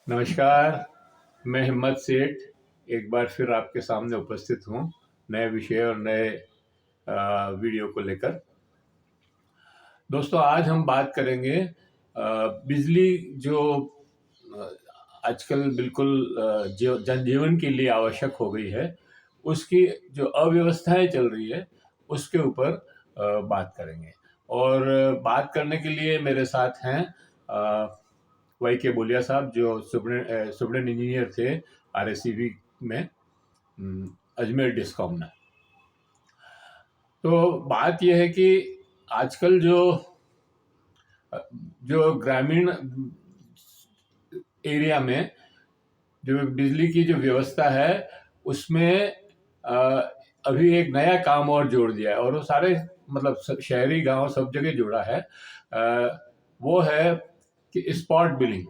नमस्कार, मैं हिम्मत सेठ एक बार फिर आपके सामने उपस्थित हूँ नए विषय और नए वीडियो को लेकर। दोस्तों, आज हम बात करेंगे बिजली जो अ, आजकल बिल्कुल जो जनजीवन के लिए आवश्यक हो गई है, उसकी जो अव्यवस्थाएं चल रही है, उसके ऊपर बात करेंगे। और बात करने के लिए मेरे साथ हैं वाई के बोलिया साहब, जो सुब्रेन इंजीनियर थे आरएससीबी में, अजमेर डिस्कॉम में। तो बात यह है कि आजकल जो ग्रामीण एरिया में जो बिजली की जो व्यवस्था है, उसमें अभी एक नया काम और जोड़ दिया है, और वो सारे मतलब शहरी गांव सब जगह जुड़ा है। वो है कि स्पॉट बिलिंग,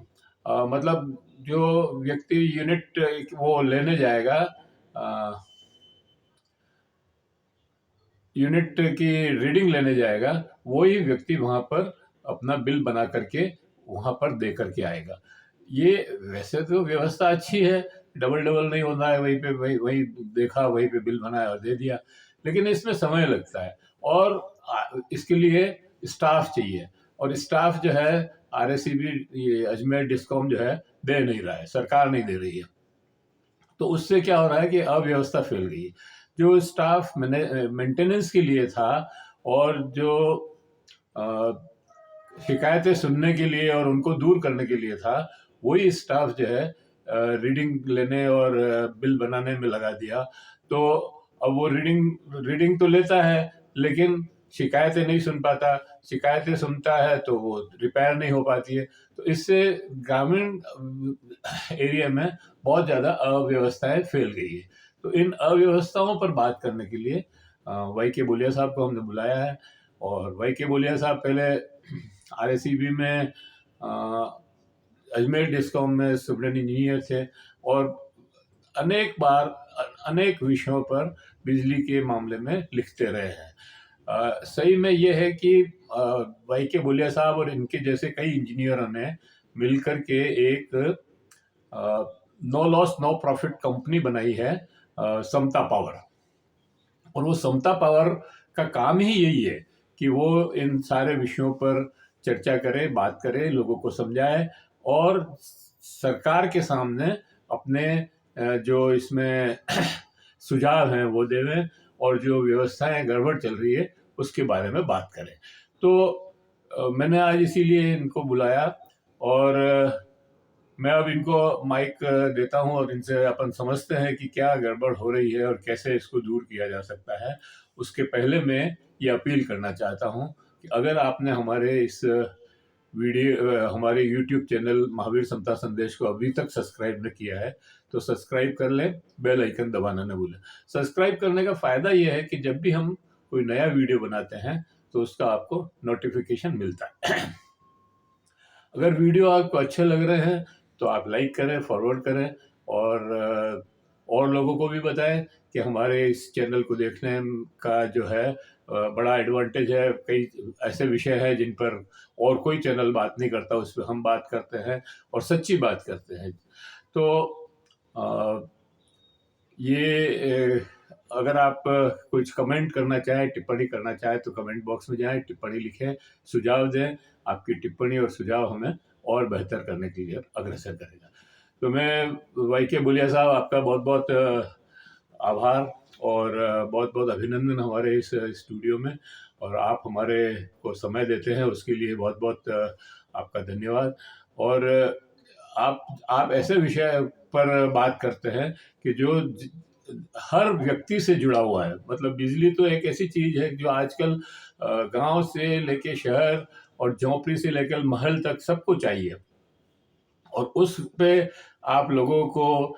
मतलब जो व्यक्ति यूनिट वो लेने जाएगा, यूनिट की रीडिंग लेने जाएगा, वही व्यक्ति वहां पर अपना बिल बना करके वहां पर दे करके आएगा। ये वैसे तो व्यवस्था अच्छी है, डबल डबल नहीं होता है, वहीं पे वही वही देखा, वहीं पे बिल बनाया और दे दिया। लेकिन इसमें समय लगता है, और इसके लिए स्टाफ चाहिए, और स्टाफ जो है आरएससीबी, ये अजमेर डिस्कॉम जो है, दे नहीं रहा है, सरकार नहीं दे रही है। तो उससे क्या हो रहा है कि अव्यवस्था फैल गई है। जो स्टाफ मेंटेनेंस के लिए था, और जो शिकायतें सुनने के लिए और उनको दूर करने के लिए था, वही स्टाफ जो है रीडिंग लेने और बिल बनाने में लगा दिया। तो अब वो रीडिंग रीडिंग तो लेता है, लेकिन शिकायतें नहीं सुन पाता। शिकायतें सुनता है तो वो रिपेयर नहीं हो पाती है। तो इससे ग्रामीण एरिया में बहुत ज़्यादा अव्यवस्थाएं फैल गई है। तो इन अव्यवस्थाओं पर बात करने के लिए वाई के बोलिया साहब को हमने बुलाया है। और वाई के बोलिया साहब पहले आरएससीबी में, अजमेर डिस्कॉम में सुब्रन इंजीनियर थे, और अनेक बार अनेक विषयों पर बिजली के मामले में लिखते रहे हैं। सही में ये है कि वाई के बोलिया साहब और इनके जैसे कई इंजीनियरों ने मिलकर के एक no loss no profit company बनाई है, समता पावर। और वो समता पावर का काम ही यही है कि वो इन सारे विषयों पर चर्चा करे, बात करे, लोगों को समझाए, और सरकार के सामने अपने जो इसमें सुझाव हैं वो देवें, और जो व्यवस्थाएं गड़बड़ चल रही है उसके बारे में बात करें। तो मैंने आज इसीलिए इनको बुलाया, और मैं अब इनको माइक देता हूं, और इनसे अपन समझते हैं कि क्या गड़बड़ हो रही है और कैसे इसको दूर किया जा सकता है। उसके पहले मैं ये अपील करना चाहता हूं कि अगर आपने हमारे इस हमारे यूट्यूब चैनल महावीर समता संदेश को अभी तक सब्सक्राइब न किया है, तो सब्सक्राइब कर लें, बेल आइकन दबाना न भूलें। सब्सक्राइब करने का फायदा यह है कि जब भी हम कोई नया वीडियो बनाते हैं तो उसका आपको नोटिफिकेशन मिलता है। अगर वीडियो आपको अच्छे लग रहे हैं तो आप लाइक करें, फॉरवर्ड करें, और लोगों को भी बताएं कि हमारे इस चैनल को देखने का जो है बड़ा एडवांटेज है। कई ऐसे विषय हैं जिन पर और कोई चैनल बात नहीं करता, उस पर हम बात करते हैं और सच्ची बात करते हैं। तो अ, ये अगर आप कुछ कमेंट करना चाहें, टिप्पणी करना चाहें, तो कमेंट बॉक्स में जाएं, टिप्पणी लिखें, सुझाव दें। आपकी टिप्पणी और सुझाव हमें और बेहतर करने के लिए अग्रसर करेगा। तो मैं वाई के बोलिया साहब, आपका बहुत बहुत आभार और बहुत बहुत अभिनंदन हमारे इस स्टूडियो में, और आप हमारे को समय देते हैं उसके लिए बहुत बहुत आपका धन्यवाद। और आप ऐसे विषय पर बात करते हैं कि जो हर व्यक्ति से जुड़ा हुआ है। मतलब बिजली तो एक ऐसी चीज है जो आजकल गांव से लेके शहर और झोंपड़ी से लेकर महल तक सबको चाहिए, और उस पे आप लोगों को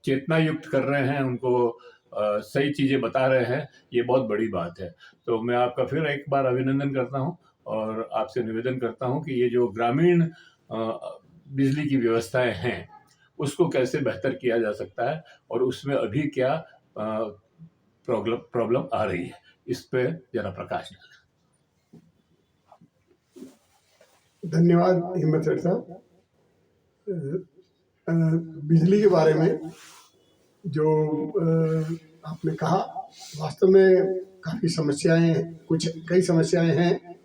चेतना युक्त कर रहे हैं, उनको सही चीजें बता रहे हैं। ये बहुत बड़ी बात है। तो मैं आपका फिर एक बार अभिनंदन करता हूं, और आपसे निवेदन करता हूं कि ये जो ग्रामीण बिजली की व्यवस्थाएं हैं, उसको कैसे बेहतर किया जा सकता है, और उसमें अभी क्या प्रॉब्लम प्रॉब्लम आ रही है, इस पे जरा प्रकाश डालें। धन्यवाद हिम्मत सेठ साहब। बिजली के बारे में जो आपने कहा, वास्तव में काफ़ी समस्याएं, कई समस्याएं हैं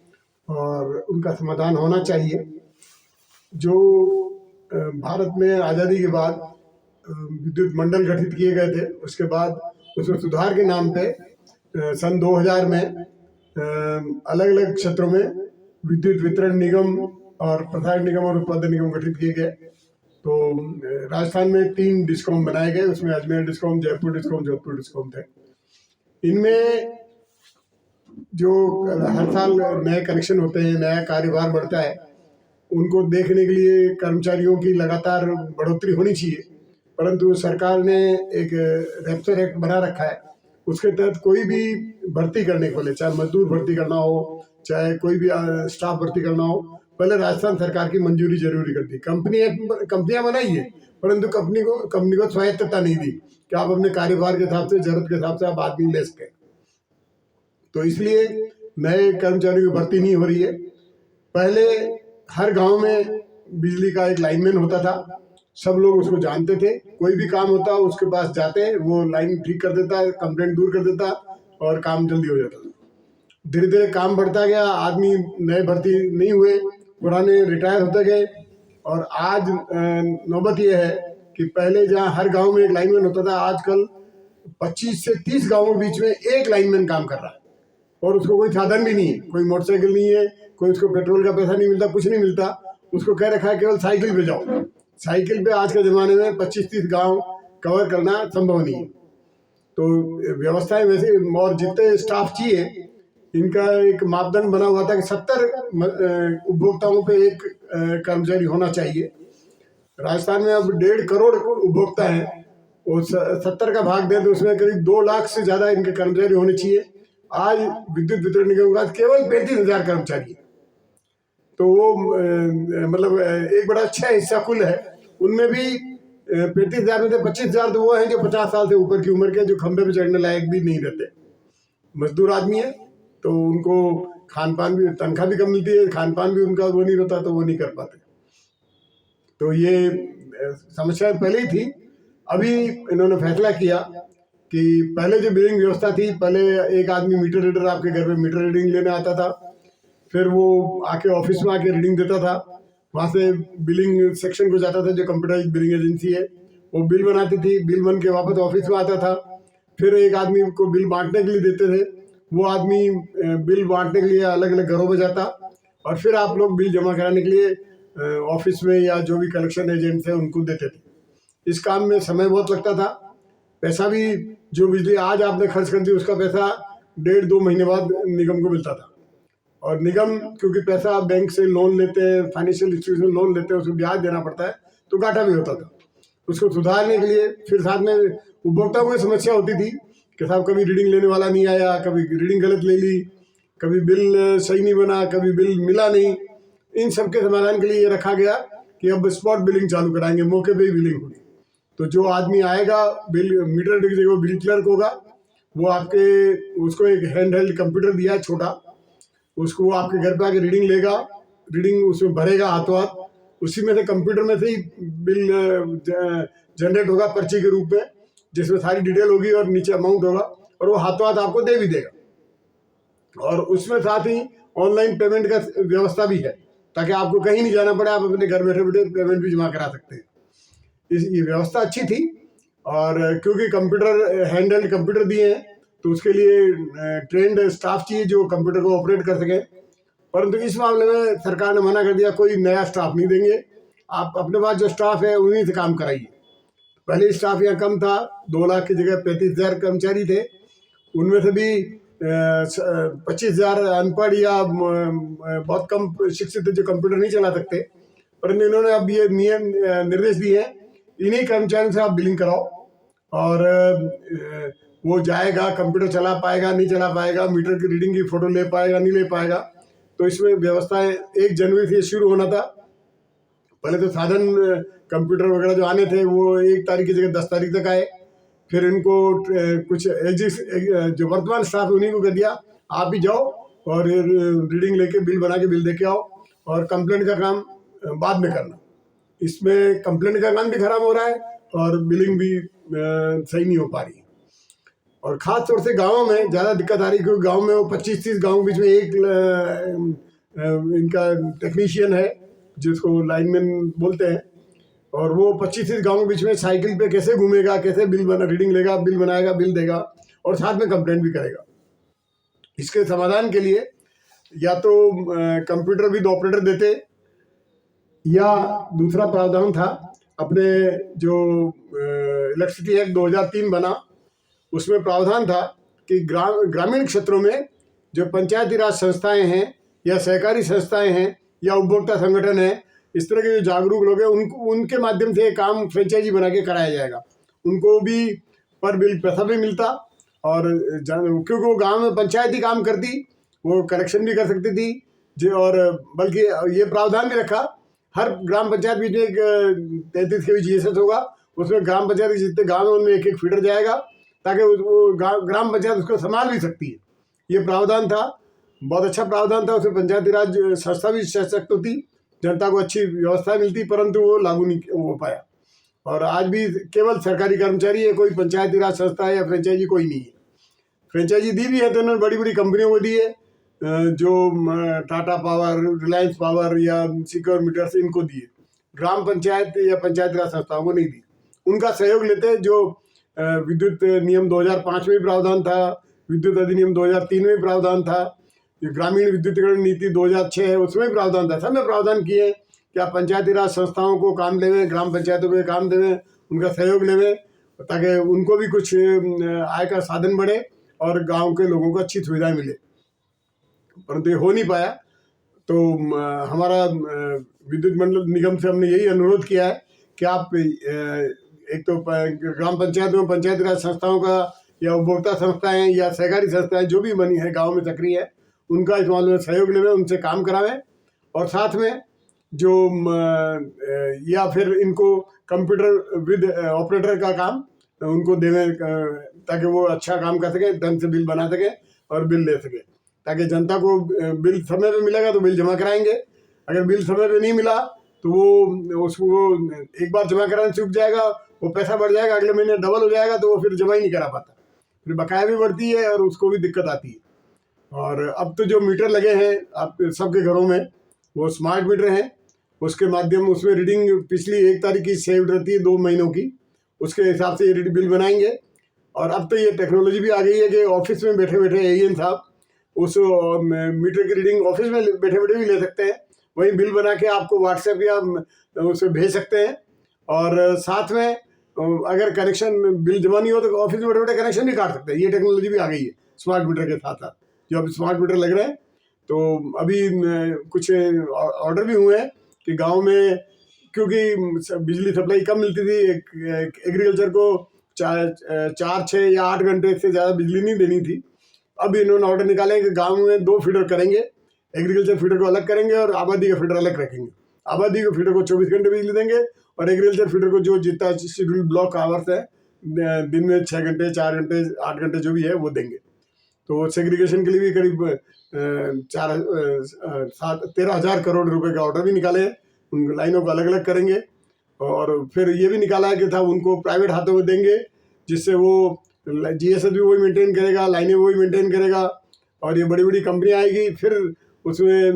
और उनका समाधान होना चाहिए। जो भारत में आज़ादी के बाद विद्युत मंडल गठित किए गए थे, उसके बाद उसमें सुधार के नाम पे सन 2000 में अलग अलग क्षेत्रों में विद्युत वितरण निगम और प्रसारण निगम और उत्पादन निगम गठित किए गए। तो राजस्थान में 3 डिस्कॉम बनाए गए, उसमें Ajmer discom, Jaipur discom, Jodhpur discom थे। इनमें जो हर साल नए कनेक्शन होते हैं, नया कार्यभार बढ़ता है, उनको देखने के लिए कर्मचारियों की लगातार बढ़ोतरी होनी चाहिए, परंतु सरकार ने एक रेपचर एक्ट बना रखा है। उसके तहत कोई भी भर्ती करने को ले, चाहे मजदूर भर्ती करना हो, चाहे कोई भी स्टाफ भर्ती करना हो, पहले राजस्थान सरकार की मंजूरी जरूरी करती। कंपनियां बनाई है, परंतु कंपनी को स्वायत्तता नहीं दी कि आप अपने कार्यभार के हिसाब से, जरूरत के हिसाब से आप आदमी ले सकें। तो इसलिए नए कर्मचारियों की भर्ती नहीं हो रही है। पहले हर गांव में बिजली का एक लाइनमैन होता था, सब लोग उसको जानते थे, कोई भी काम होता उसके पास जाते, वो लाइन ठीक कर देता, कंप्लेंट दूर कर देता और काम जल्दी हो जाता था। धीरे धीरे काम बढ़ता गया, आदमी नए भर्ती नहीं हुए, पुराने रिटायर होते गए और आज नौबत ये है कि पहले जहाँ हर गांव में एक लाइनमैन होता था, आजकल 25 से 30 गांवों के बीच में एक लाइनमैन काम कर रहा है और उसको कोई साधन भी नहीं है, कोई मोटरसाइकिल नहीं है, कोई उसको पेट्रोल का पैसा नहीं मिलता, कुछ नहीं मिलता। उसको कह रखा है केवल साइकिल पे जाओ। साइकिल पे आज के ज़माने में 25-30 गांव कवर करना संभव नहीं है। तो व्यवस्थाएं वैसे, और जितने स्टाफ चाहिए, इनका एक मापदंड बना हुआ था कि 70 उपभोक्ताओं पे एक कर्मचारी होना चाहिए। राजस्थान में अब 1.5 करोड़ उपभोक्ता हैं, वो 70 का भाग दें तो उसमें करीब 2 लाख से ज़्यादा इनके कर्मचारी होने चाहिए। आज विद्युत वितरण निगम के पास केवल 35,000 कर्मचारी है। तो वो मतलब एक बड़ा अच्छा हिस्सा कुल है। उनमें भी 35,000 में से 25,000 तो वो हैं जो 50 साल से ऊपर की उम्र के, जो खंभे पे चढ़ने लायक भी नहीं रहते, मजदूर आदमी है। तो उनको खान पान भी, तनख्वाह भी कम मिलती है, खान पान भी उनका वो नहीं होता, तो वो नहीं कर पाते। तो ये समस्या पहले ही थी। अभी इन्होंने फैसला किया कि पहले जो बिलिंग व्यवस्था थी, पहले एक आदमी मीटर रीडर आपके घर पे मीटर रीडिंग लेने आता था, फिर वो आके ऑफिस में आके रीडिंग देता था, वहाँ से बिलिंग सेक्शन को जाता था, जो कंप्यूटराइज बिलिंग एजेंसी है, वो बिल बनाती थी, बिल बन के वापस ऑफिस में आता था। फिर एक आदमी को बिल बांटने के लिए देते थे, वो आदमी बिल बांटने के लिए अलग अलग घरों में जाता और फिर आप लोग बिल जमा कराने के लिए ऑफिस में या जो भी कलेक्शन एजेंट थे उनको देते थे। इस काम में समय बहुत लगता था, पैसा भी, जो बिजली आज आपने खर्च कर दी उसका पैसा 1.5-2 महीने बाद निगम को मिलता था। और निगम क्योंकि पैसा बैंक से लोन लेते हैं, फाइनेंशियल इंस्टीट्यूशन लोन लेते हैं, उसको ब्याज देना पड़ता है, तो घाटा भी होता था। उसको सुधारने के लिए फिर साथ में उपभोक्ताओं की समस्या होती थी कि साहब कभी रीडिंग लेने वाला नहीं आया, कभी रीडिंग गलत ले ली, कभी बिल सही नहीं बना, कभी बिल मिला नहीं। इन सब के समाधान के लिए ये रखा गया कि अब स्पॉट बिलिंग चालू कराएंगे, मौके पे ही बिलिंग होगी। तो जो आदमी आएगा, बिल मीटर रीडिंग की जगह बिल क्लर्क होगा, वो आपके, उसको एक हैंड हेल्ड कंप्यूटर दिया है छोटा, उसको वो आपके घर पे आके रीडिंग लेगा, रीडिंग उसमें भरेगा हाथों हाथ, उसी में से कंप्यूटर में से ही बिल जनरेट होगा पर्ची के रूप में, जिसमें सारी डिटेल होगी और नीचे अमाउंट होगा, और वो हाथों हाथ आपको दे भी देगा। और उसमें साथ ही ऑनलाइन पेमेंट का व्यवस्था भी है, ताकि आपको कहीं नहीं जाना पड़े, आप अपने घर बैठे बैठे पेमेंट भी जमा करा सकते हैं। ये व्यवस्था अच्छी थी। और क्योंकि कंप्यूटर, हैंडहेल्ड कंप्यूटर दिए हैं, तो उसके लिए ट्रेंड स्टाफ चाहिए जो कंप्यूटर को ऑपरेट कर सके। परंतु इस मामले में सरकार ने मना कर दिया, कोई नया स्टाफ नहीं देंगे, आप अपने पास जो स्टाफ है उन्हीं से काम कराइए। पहले स्टाफ यहाँ कम था, 2 लाख की जगह 35,000 कर्मचारी थे, उनमें से भी 25,000 अनपढ़ या बहुत कम शिक्षित जो कंप्यूटर नहीं चला सकते। परंतु इन्होंने अब ये नियम निर्देश दिए हैं, इन्हीं कर्मचारियों से आप बिलिंग कराओ, और वो जाएगा, कंप्यूटर चला पाएगा नहीं चला पाएगा, मीटर की रीडिंग की फोटो ले पाएगा नहीं ले पाएगा। तो इसमें व्यवस्थाएं 1 जनवरी से शुरू होना था। पहले तो साधन कंप्यूटर वगैरह जो आने थे वो 1 तारीख की जगह 10 तारीख तक आए। फिर इनको कुछ जो वर्तमान स्टाफ है उन्हीं को कह दिया, आप भी जाओ और रीडिंग लेके बिल बना के बिल दे के आओ, और कंप्लेंट का काम बाद में करना। इसमें कंप्लेंट का काम भी खराब हो रहा है और बिलिंग भी सही नहीं हो पा रही। और ख़ास तौर से गाँवों में ज़्यादा दिक्कत आ रही है, क्योंकि गाँव में वो 25-30 गाँव के बीच में एक इनका टेक्नीशियन है जिसको लाइनमैन बोलते हैं, और वो 25-30 गाँव के बीच में साइकिल पे कैसे घूमेगा, कैसे रीडिंग लेगा, बिल बनाएगा, बिल देगा और साथ में कंप्लेंट भी करेगा। इसके समाधान के लिए या तो कंप्यूटर विद ऑपरेटर देते, या दूसरा प्रावधान था अपने जो इलेक्ट्रिसिटी एक्ट 2003 बना, उसमें प्रावधान था कि ग्रामीण क्षेत्रों में जो पंचायती राज संस्थाएं हैं या सहकारी संस्थाएं हैं या उपभोक्ता संगठन है, इस तरह के जो जागरूक लोग हैं, उनके माध्यम से काम फ्रेंचाइजी बना के कराया जाएगा। उनको भी पर बिल पैसा भी मिलता, और क्योंकि वो गांव में पंचायती काम करती, वो कलेक्शन भी कर सकती थी जो, और बल्कि ये प्रावधान भी रखा हर ग्राम पंचायत बीच में एक 33 kV GSS होगा, उसमें ग्राम पंचायत के जितने गाँव हैं उनमें एक एक फीडर जाएगा, ताकि वो ग्राम पंचायत उसको संभाल भी सकती है। ये प्रावधान था, बहुत अच्छा प्रावधान था। उसमें पंचायती राज संस्था भी सशक्त होती, जनता को अच्छी व्यवस्था मिलती, परंतु वो लागू नहीं हो पाया। और आज भी केवल सरकारी कर्मचारी है, कोई पंचायती राज संस्था है या फ्रेंचाइजी कोई नहीं है। फ्रेंचाइजी दी भी है तो उन्होंने बड़ी बड़ी कंपनियों को दी है, जो टाटा पावर, रिलायंस पावर या सिक्योर मीटर्स, इनको दिए। ग्राम पंचायत या पंचायती राज संस्थाओं को नहीं दी। उनका सहयोग लेते, जो विद्युत नियम 2005 में भी प्रावधान था, विद्युत अधिनियम 2003 में भी प्रावधान था, ग्रामीण विद्युतीकरण नीति 2006 है, उसमें भी प्रावधान था। सब में प्रावधान किए कि आप पंचायती राज संस्थाओं को काम देवें, ग्राम पंचायतों को काम देवें, उनका सहयोग लेवें, ताकि उनको भी कुछ आय का साधन बढ़े और गांव के लोगों को अच्छी सुविधाएं मिले। परंतु ये हो नहीं पाया। तो हमारा विद्युत मंडल निगम से हमने यही अनुरोध किया है कि आप एक तो ग्राम पंचायत में पंचायती राज संस्थाओं का या उपभोक्ता संस्थाएं या सहकारी संस्थाएं जो भी बनी है गांव में सक्रिय है, उनका इस मामले में सहयोग लेवें, उनसे काम करावें, और साथ में जो या फिर इनको कंप्यूटर विद ऑपरेटर का काम उनको देवें, ताकि वो अच्छा काम कर सके, ढंग से बिल बना सके और बिल ले सके, ताकि जनता को बिल समय पे मिलेगा तो बिल जमा कराएंगे। अगर बिल समय पे नहीं मिला तो वो उसको एक बार जमा कराने चूक जाएगा, वो पैसा बढ़ जाएगा, अगले महीने डबल हो जाएगा, तो वो फिर जमा ही नहीं करा पाता, फिर बकाया भी बढ़ती है और उसको भी दिक्कत आती है। और अब तो जो मीटर लगे हैं आप सबके घरों में, वो स्मार्ट मीटर हैं, उसके माध्यम उसमें रीडिंग पिछली 1 तारीख की सेव रहती है 2 महीनों की, उसके हिसाब से ये बिल बनाएंगे। और अब तो ये टेक्नोलॉजी भी आ गई है कि ऑफिस में बैठे बैठे एएन साहब उस मीटर की रीडिंग ऑफिस में बैठे बैठे भी ले सकते हैं, वहीं बिल बना के आपको व्हाट्सएप या उसे भेज सकते हैं। और साथ में अगर कनेक्शन बिल जमा नहीं हो तो ऑफिस में बैठे बैठे कनेक्शन भी काट सकते हैं। ये टेक्नोलॉजी भी आ गई है स्मार्ट मीटर के साथ साथ, जो अब स्मार्ट मीटर लग रहे हैं। तो अभी कुछ ऑर्डर भी हुए हैं कि गाँव में, क्योंकि बिजली सप्लाई कम मिलती थी, एग्रीकल्चर को 4, 6 या 8 घंटे से ज़्यादा बिजली नहीं देनी थी। अब इन्होंने ऑर्डर निकाले हैं कि गांव में 2 फीडर करेंगे, एग्रीकल्चर फीडर को अलग करेंगे और आबादी का फीडर अलग रखेंगे। आबादी के फीडर को 24 घंटे बिजली देंगे और एग्रीकल्चर फीडर को जो जितना शेड्यूल ब्लॉक आवर्स है, दिन में 6 घंटे, 4 घंटे, 8 घंटे जो भी है वो देंगे। तो सेग्रीगेशन के लिए भी करीब 13,000 करोड़ रुपए का ऑर्डर भी निकाले हैं, उन लाइनों को अलग अलग करेंगे। और फिर ये भी निकाला है कि था उनको प्राइवेट हाथों में देंगे, जिससे वो GSS भी वही मेंटेन करेगा, लाइनें वही मेंटेन करेगा, और ये बड़ी बड़ी कंपनी आएगी, फिर उसमें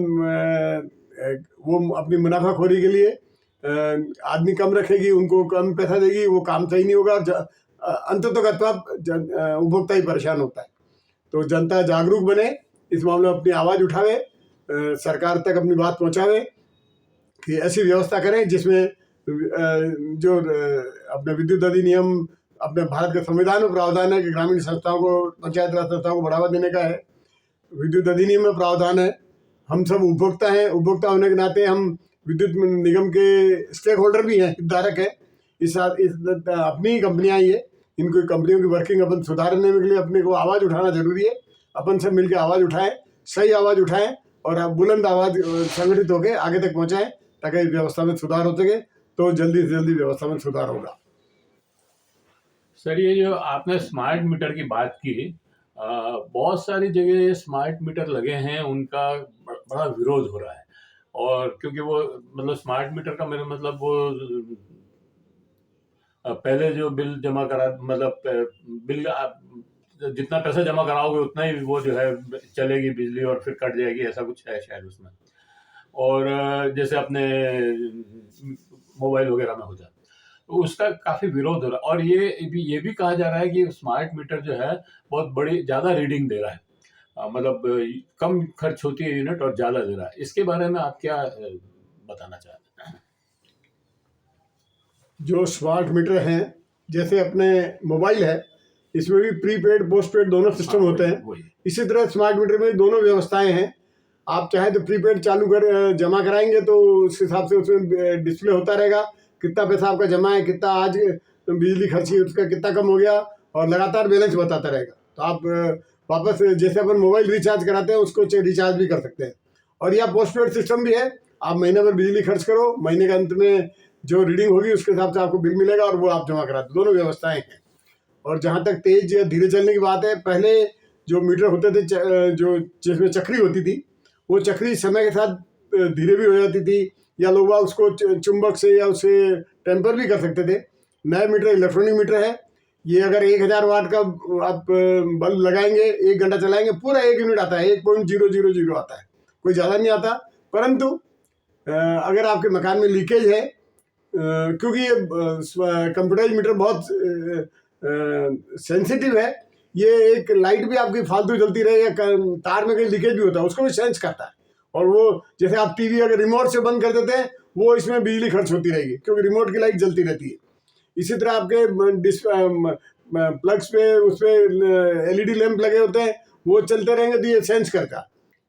वो अपनी मुनाफाखोरी के लिए आदमी कम रखेगी, उनको कम पैसा देगी, वो काम सही नहीं होगा, अंततः उपभोक्ता ही परेशान होता है। तो जनता जागरूक बने, इस मामले में अपनी आवाज़ उठावे, सरकार तक अपनी बात पहुंचावे कि ऐसी व्यवस्था करें जिसमें जो अपने विद्युत अधिनियम, अपने भारत के संविधान में प्रावधान है कि ग्रामीण संस्थाओं को, पंचायत राज संस्थाओं को बढ़ावा देने का है। विद्युत अधिनियम में प्रावधान है, हम सब उपभोक्ता हैं, उपभोक्ता होने के नाते हम विद्युत निगम के स्टेक होल्डर भी हैं, हितधारक हैं। इस अपनी ही कंपनियां ये, इनको कंपनियों की वर्किंग अपन सुधारने के लिए अपने को आवाज़ उठाना जरूरी है। अपन सब मिलकर आवाज़ उठाएं, सही आवाज़ उठाएं और बुलंद आवाज़ संगठित होकर आगे तक पहुँचाएँ, ताकि व्यवस्था में सुधार हो सके। तो जल्दी से जल्दी व्यवस्था में सुधार होगा। सर, ये जो आपने स्मार्ट मीटर की बात की, बहुत सारी जगह स्मार्ट मीटर लगे हैं, उनका बड़ा विरोध हो रहा है और क्योंकि वो मतलब स्मार्ट मीटर का मेरा मतलब वो पहले जो बिल जमा करा मतलब बिल आप जितना पैसा जमा कराओगे उतना ही वो जो है चलेगी बिजली और फिर कट जाएगी, ऐसा कुछ है शायद उसमें। और जैसे अपने मोबाइल वगैरह में होता है, तो उसका काफी विरोध हो रहा है। और ये भी कहा जा रहा है कि स्मार्ट मीटर जो है बहुत बड़ी ज्यादा रीडिंग दे रहा है, मतलब कम खर्च होती है यूनिट और ज्यादा दे रहा है। इसके बारे में आप क्या बताना चाहते हैं? जो स्मार्ट मीटर हैं, जैसे अपने मोबाइल है, इसमें भी प्रीपेड पोस्टपेड दोनों सिस्टम हाँ, होते हैं। वही। इसी तरह स्मार्ट मीटर में दोनों व्यवस्थाएं हैं। आप चाहे तो प्रीपेड चालू कर जमा कराएंगे तो उस हिसाब से उसमें डिस्प्ले होता रहेगा, कितना पैसा आपका जमा है, कितना आज बिजली खर्ची उसका कितना कम हो गया, और लगातार बैलेंस बताता रहेगा। तो आप वापस जैसे अपन मोबाइल रिचार्ज कराते हैं उसको रिचार्ज भी कर सकते हैं। और यह पोस्टपेड सिस्टम भी है, आप महीने भर बिजली खर्च करो, महीने के अंत में जो रीडिंग होगी उसके हिसाब से आपको बिल मिलेगा और वो आप जमा कराते, दोनों व्यवस्थाएं हैं। और जहाँ तक तेज या धीरे चलने की बात है, पहले जो मीटर होते थे जो जिसमें चक्री होती थी, वो चक्री समय के साथ धीरे भी हो जाती थी, या लोग उसको चुंबक से या उससे टेम्पर भी कर सकते थे। नए मीटर इलेक्ट्रॉनिक मीटर है, ये अगर 1000 वाट का आप बल्ब लगाएंगे, 1 घंटा चलाएंगे, पूरा 1 यूनिट आता है, 1.000 आता है, कोई ज़्यादा नहीं आता। परंतु अगर आपके मकान में लीकेज है, क्योंकि ये कंप्यूटराइज मीटर बहुत सेंसिटिव है, ये एक लाइट भी आपकी फालतू जलती रहे या तार में कहीं लीकेज भी होता है उसको भी सेंस करता है। और वो जैसे आप टीवी अगर रिमोट से बंद कर देते हैं, वो इसमें बिजली खर्च होती रहेगी क्योंकि रिमोट की लाइट जलती रहती है। इसी तरह आपके प्लग्स पे उस पर एलईडी लैंप लगे होते हैं, वो चलते रहेंगे तो ये सेंस करता।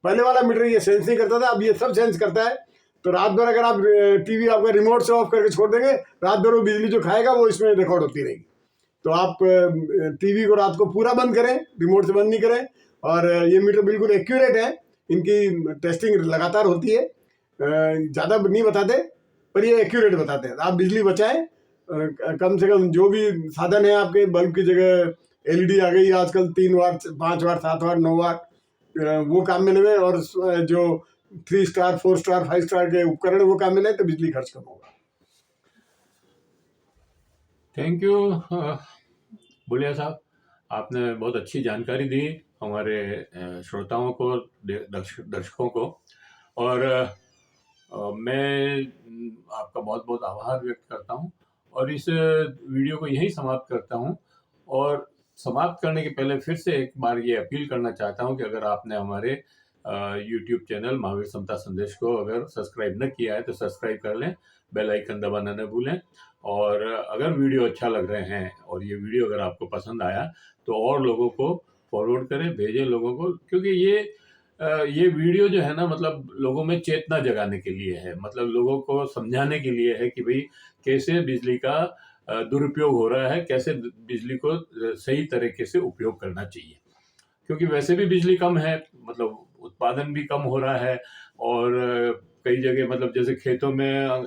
पहले वाला मीटर ये सेंस नहीं करता था, अब ये सब सेंस करता है। तो रात भर अगर आप टीवी आपका रिमोट से ऑफ करके छोड़ देंगे, रात भर वो बिजली जो खाएगा वो इसमें रिकॉर्ड होती रहेगी। तो आप टीवी को रात को पूरा बंद करें, रिमोट से बंद नहीं करें। और ये मीटर बिल्कुल एक्यूरेट है, इनकी टेस्टिंग लगातार होती है, ज़्यादा नहीं बताते पर ये एक्यूरेट बताते हैं। आप बिजली बचाएं, कम से कम जो भी साधन है आपके, बल्ब की जगह एलईडी आ गई आजकल, 3 वाट 5 वाट 7 वाट 9 वाट, वो काम में लेवे। और जो 3 स्टार 4 स्टार 5 स्टार के उपकरण वो काम में लें तो बिजली खर्च कम होगा। थैंक यू बुलिया साहब, आपने बहुत अच्छी जानकारी दी हमारे श्रोताओं को, दर्शकों को। और मैं आपका बहुत बहुत आभार व्यक्त करता हूं और इस वीडियो को यहीं समाप्त करता हूं। और समाप्त करने के पहले फिर से एक बार ये अपील करना चाहता हूं कि अगर आपने हमारे यूट्यूब चैनल महावीर समता संदेश को अगर सब्सक्राइब न किया है तो सब्सक्राइब कर लें, बेल आइकन दबाना न भूलें। और अगर वीडियो अच्छा लग रहे हैं और ये वीडियो अगर आपको पसंद आया तो और लोगों को फॉरवर्ड करें, भेजें लोगों को, क्योंकि ये वीडियो जो है ना, मतलब लोगों में चेतना जगाने के लिए है, मतलब लोगों को समझाने के लिए है कि भाई कैसे बिजली का दुरुपयोग हो रहा है, कैसे बिजली को सही तरीके से उपयोग करना चाहिए। क्योंकि वैसे भी बिजली कम है, मतलब उत्पादन भी कम हो रहा है। और कई जगह मतलब जैसे खेतों में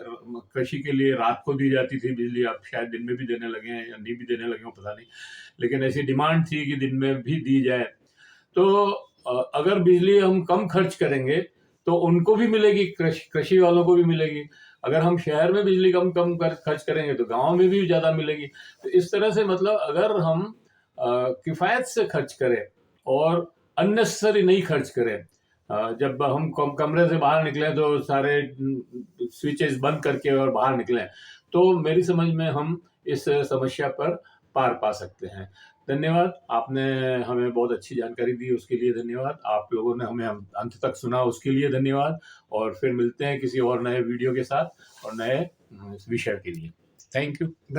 कृषि के लिए रात को दी जाती थी बिजली, अब शायद दिन में भी देने लगे हैं या नहीं भी देने लगे हो पता नहीं, लेकिन ऐसी डिमांड थी कि दिन में भी दी जाए। तो अगर बिजली हम कम खर्च करेंगे तो उनको भी मिलेगी, कृषि वालों को भी मिलेगी। अगर हम शहर में बिजली कम कम खर्च करेंगे तो गांव में भी ज़्यादा मिलेगी। तो इस तरह से मतलब अगर हम किफ़ायत से खर्च करें और अननेसेसरी नहीं खर्च करें, जब हम कमरे से बाहर निकलें तो सारे स्विचेस बंद करके और बाहर निकलें, तो मेरी समझ में हम इस समस्या पर पार पा सकते हैं। धन्यवाद, आपने हमें बहुत अच्छी जानकारी दी, उसके लिए धन्यवाद। आप लोगों ने हमें अंत तक सुना, उसके लिए धन्यवाद। और फिर मिलते हैं किसी और नए वीडियो के साथ और नए विषय के लिए। Thank you.